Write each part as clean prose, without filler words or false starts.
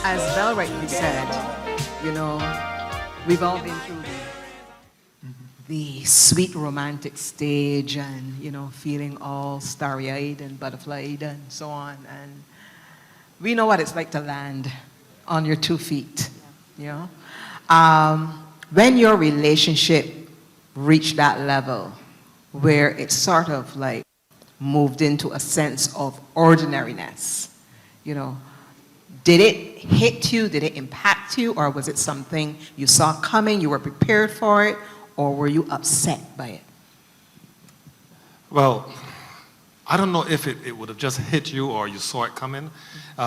As Bell rightly said, you know, we've all been through the sweet romantic stage and, you know, feeling all starry-eyed and butterflied and so on. And we know what it's like to land on your 2 feet, you know. When your relationship reached that level where it sort of like moved into a sense of ordinariness, you know, did it hit you? Did it impact you? Or was it something you saw coming, you were prepared for it, or were you upset by it? Well, I don't know if it would have just hit you or you saw it coming.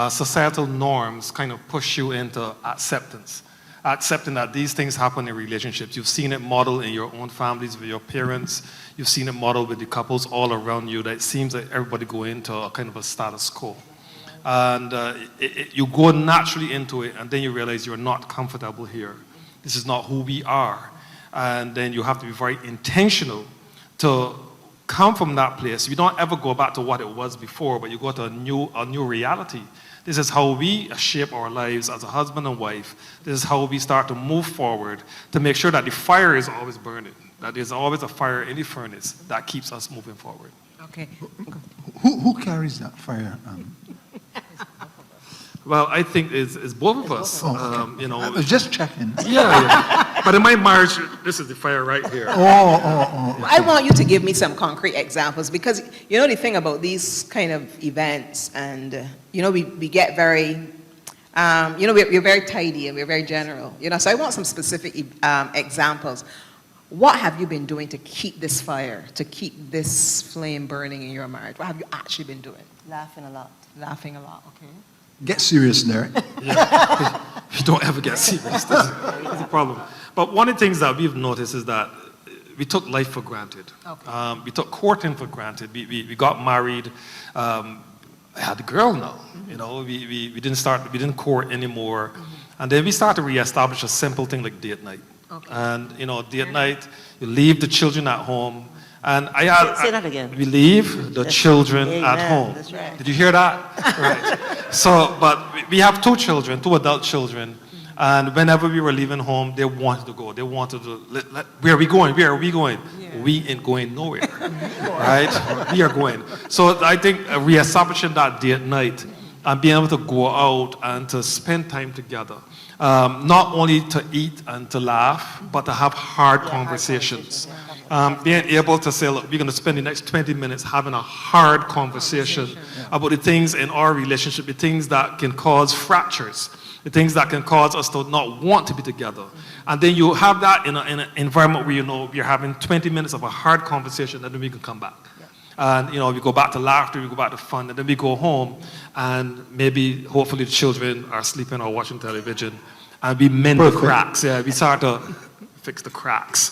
Societal norms kind of push you into acceptance. Accepting that these things happen in relationships. You've seen it modeled in your own families with your parents. You've seen it modeled with the couples all around you, that it seems like everybody go into a kind of a status quo. And you go naturally into it, and then you realize you're not comfortable here. This is not who we are. And then you have to be very intentional to come from that place. You don't ever go back to what it was before, but you go to a new reality. This is how we shape our lives as a husband and wife. This is how we start to move forward to make sure that the fire is always burning, that there's always a fire in the furnace that keeps us moving forward. Okay. Who carries that fire? Well, I think it's both of us. Okay. You know. I was just checking. Yeah. But in my marriage, this is the fire right here. Oh. I want you to give me some concrete examples, because you know the thing about these kind of events, and you know we get very, you know we're very tidy and we're very general, you know. So I want some specific examples. What have you been doing to keep this fire, to keep this flame burning in your marriage? What have you actually been doing? Laughing a lot. Laughing a lot. Okay. Get serious, Derek. Yeah. You don't ever get serious. That's the problem. But one of the things that we've noticed is that we took life for granted. Okay. We took courting for granted. We got married. I had a girl now. Mm-hmm. You know, we didn't court anymore. Mm-hmm. And then we started to reestablish a simple thing like date night. Okay. And you know, date night, you leave the children at home. And Say that again. We leave the children at home. That's right. Did you hear that? Right. So, but we have 2 children, 2 adult children, and whenever we were leaving home, they wanted to go. They wanted to, where are we going? Where are we going? Yeah. We ain't going nowhere, right? We are going. So I think reestablishing that date night and being able to go out and to spend time together, not only to eat and to laugh, but to have hard conversations. Being able to say, look, we're going to spend the next 20 minutes having a hard conversation about the things in our relationship, the things that can cause fractures, the things that can cause us to not want to be together. And then you have that in an environment where you know you're having 20 minutes of a hard conversation, and then we can come back. And you know, we go back to laughter, we go back to fun, and then we go home, and maybe, hopefully, the children are sleeping or watching television, and we mend the cracks. Yeah, we start to fix the cracks.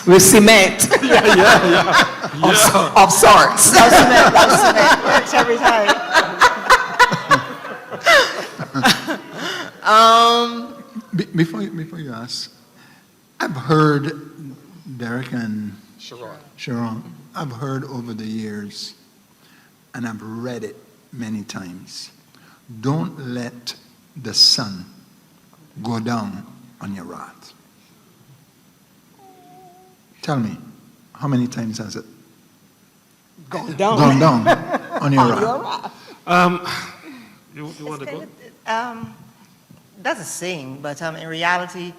With cement. Yeah. Of sorts. Love cement. Works every time. Before you ask, I've heard Derek and Sheron. I've heard over the years, and I've read it many times. Don't let the sun go down on your wrath. Tell me, how many times has it Gone down. gone down on your wrath? You want to go? That's a saying, but in reality,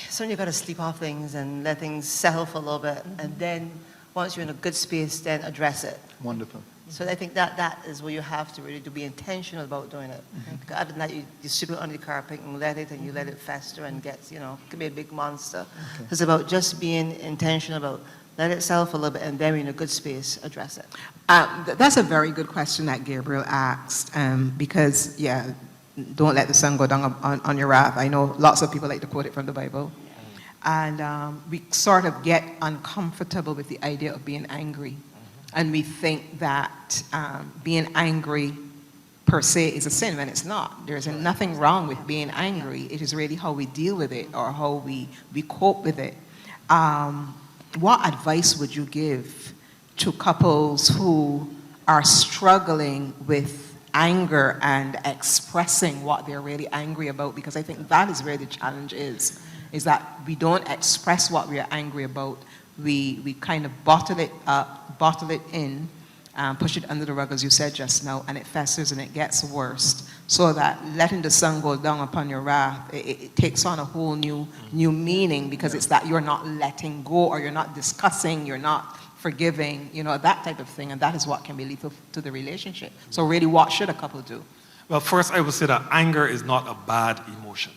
so you got to sleep off things and let things settle for a little bit, and then once you're in a good space, then address it. Wonderful. So I think that is where you have to really be intentional about doing it. Because other than that, you sweep it under the carpet and let it fester and get, you know, could be a big monster. Okay. It's about just being intentional about let it settle for a little bit, and then when you're in a good space, address it. That's a very good question that Gabriel asked, because, yeah, don't let the sun go down on your wrath. I know lots of people like to quote it from the Bible. And we sort of get uncomfortable with the idea of being angry. And we think that being angry per se is a sin, when it's not. There's nothing wrong with being angry. It is really how we deal with it, or how we cope with it. What advice would you give to couples who are struggling with anger and expressing what they're really angry about, because I think that is where the challenge is that we don't express what we are angry about. We kind of bottle it up, bottle it in, push it under the rug, as you said just now, and it festers and it gets worse. So that letting the sun go down upon your wrath, it takes on a whole new meaning, because it's that you're not letting go, or you're not discussing, you're not forgiving, that type of thing, and that is what can be lethal to the relationship. So really, what should a couple do? Well, first I would say that anger is not a bad emotion.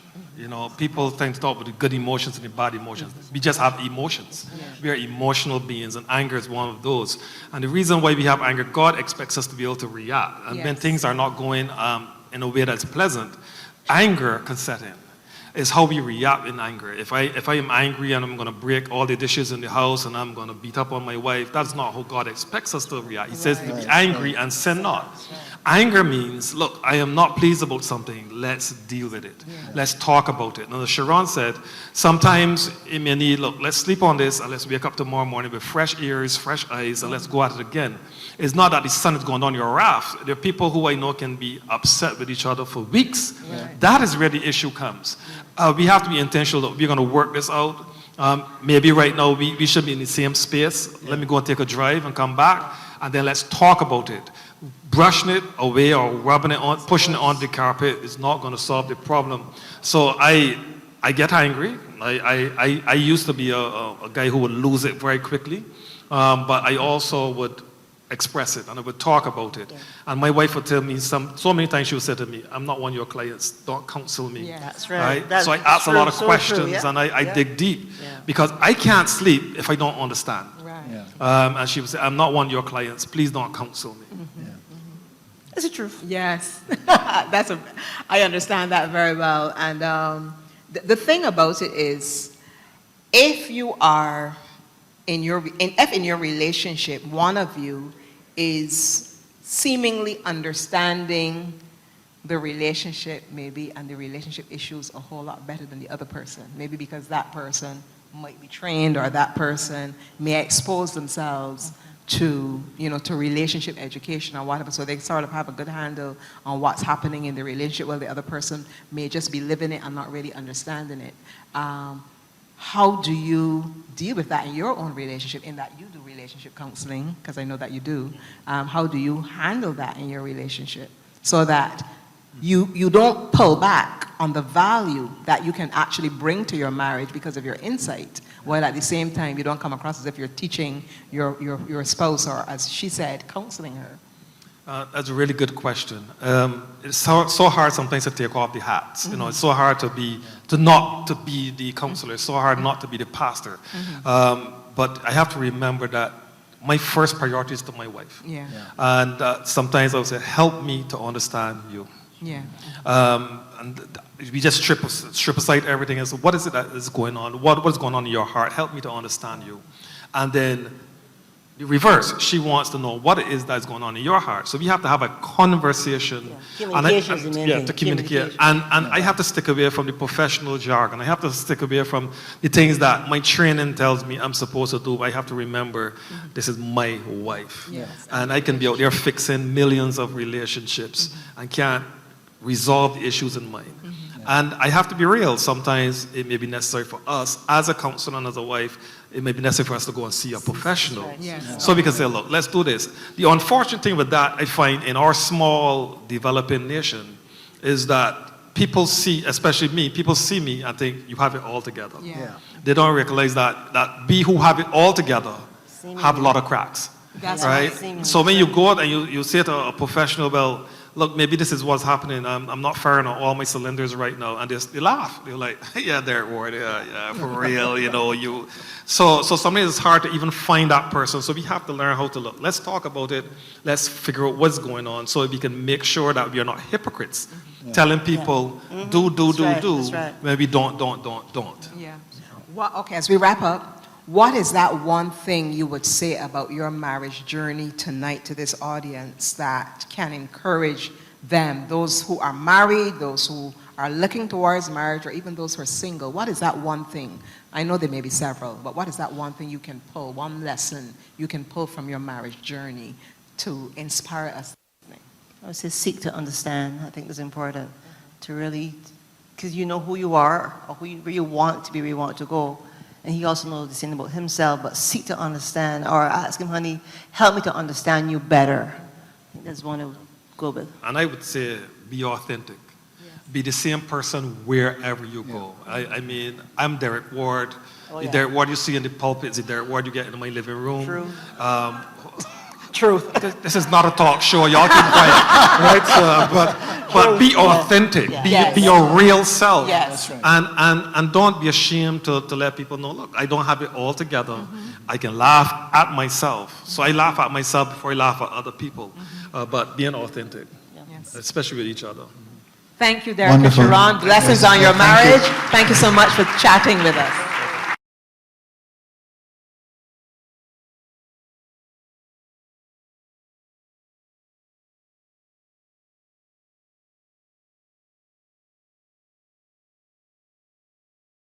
People tend to talk about the good emotions and the bad emotions. We just have emotions. We are emotional beings, and anger is one of those. And the reason why we have anger, God expects us to be able to react. And when things are not going in a way that's pleasant, anger can set in. It's how we react in anger. If I am angry and I'm going to break all the dishes in the house and I'm going to beat up on my wife, that's not how God expects us to react. He says to be angry and sin not. Anger means, look, I am not pleased about something. Let's deal with it. Let's talk about it. Now, as Sheron said, sometimes it may need, look, let's sleep on this and let's wake up tomorrow morning with fresh ears, fresh eyes, and let's go at it again. It's not that the sun is going down your wrath. There are people who I know can be upset with each other for weeks. That is where the issue comes. We have to be intentional that we're going to work this out. Maybe right now we should be in the same space. Let me go and take a drive and come back, and then let's talk about it. Brushing it away or rubbing it on, pushing it on the carpet is not going to solve the problem. So I get angry. I used to be a guy who would lose it very quickly, but I also would express it and I would talk about it. And my wife would tell me so many times, she would say to me, I'm not one of your clients, don't counsel me. That's right. So I ask a lot of questions and I dig deep because I can't sleep if I don't understand. And she would say, I'm not one of your clients, please don't counsel me. Is it true? Yes, I understand that very well. And the thing about it is, if you are in your relationship, one of you is seemingly understanding the relationship maybe and the relationship issues a whole lot better than the other person, maybe because that person might be trained or that person may expose themselves to relationship education or whatever, so they sort of have a good handle on what's happening in the relationship, while the other person may just be living it and not really understanding it. How do you deal with that in your own relationship, in that you do relationship counseling, because I know that you do? How do you handle that in your relationship so that you don't pull back on the value that you can actually bring to your marriage because of your insight, while at the same time you don't come across as if you're teaching your spouse, or as she said, counseling her? That's a really good question. It's so hard sometimes to take off the hats. It's so hard not to be the counselor. It's so hard not to be the pastor. But I have to remember that my first priority is to my wife. And sometimes I would say, help me to understand you. And we just strip aside everything and say, what is it that is going on? What is going on in your heart? Help me to understand you. And then the reverse, she wants to know what it is that's going on in your heart. So we have to have a conversation. To communicate. And I have to stick away from the professional jargon. I have to stick away from the things that my training tells me I'm supposed to do. I have to remember this is my wife. And I can be out there fixing millions of relationships and can't resolve the issues in mine. And I have to be real. Sometimes it may be necessary for us as a counselor and as a wife, it may be necessary for us to go and see a professional. So we can say, look, let's do this. The unfortunate thing with that, I find, in our small developing nation, is that people see, especially me, people see me and think you have it all together. They don't realize that we who have it all together have a lot of cracks. Right? So when you go out and you say to a professional, well, look, maybe this is what's happening. I'm not firing on all my cylinders right now. And they laugh. They're like, yeah, there, Ward. Yeah, for real, you. So sometimes it's hard to even find that person. So we have to learn how to look. Let's talk about it. Let's figure out what's going on so we can make sure that we are not hypocrites. Telling people, do, when we don't. Well, okay, as we wrap up, what is that one thing you would say about your marriage journey tonight to this audience that can encourage them, those who are married, those who are looking towards marriage, or even those who are single? What is that one thing? I know there may be several, but what is that one thing you can pull, one lesson you can pull from your marriage journey to inspire us? I would say seek to understand. I think is important to really, because you know who you are or where you want to be, where you want to go. And he also knows the same about himself, but seek to understand or ask him, honey, help me to understand you better. I think that's one to go with. And I would say be authentic. Be the same person wherever you go. I mean, I'm Derek Ward. Oh, The yeah. Derek Ward you see in the pulpit is the Derek Ward you get in my living room. True. Truth. This is not a talk show. Y'all keep quiet, right? But be authentic. Yeah. Be your real self. Yes. That's right. And don't be ashamed to let people know, look, I don't have it all together. I can laugh at myself. So I laugh at myself before I laugh at other people. But being authentic, Yes. especially with each other. Thank you, Derek and Wonderful. Sheron. Blessings on your Thank you. marriage. Thank you so much for chatting with us.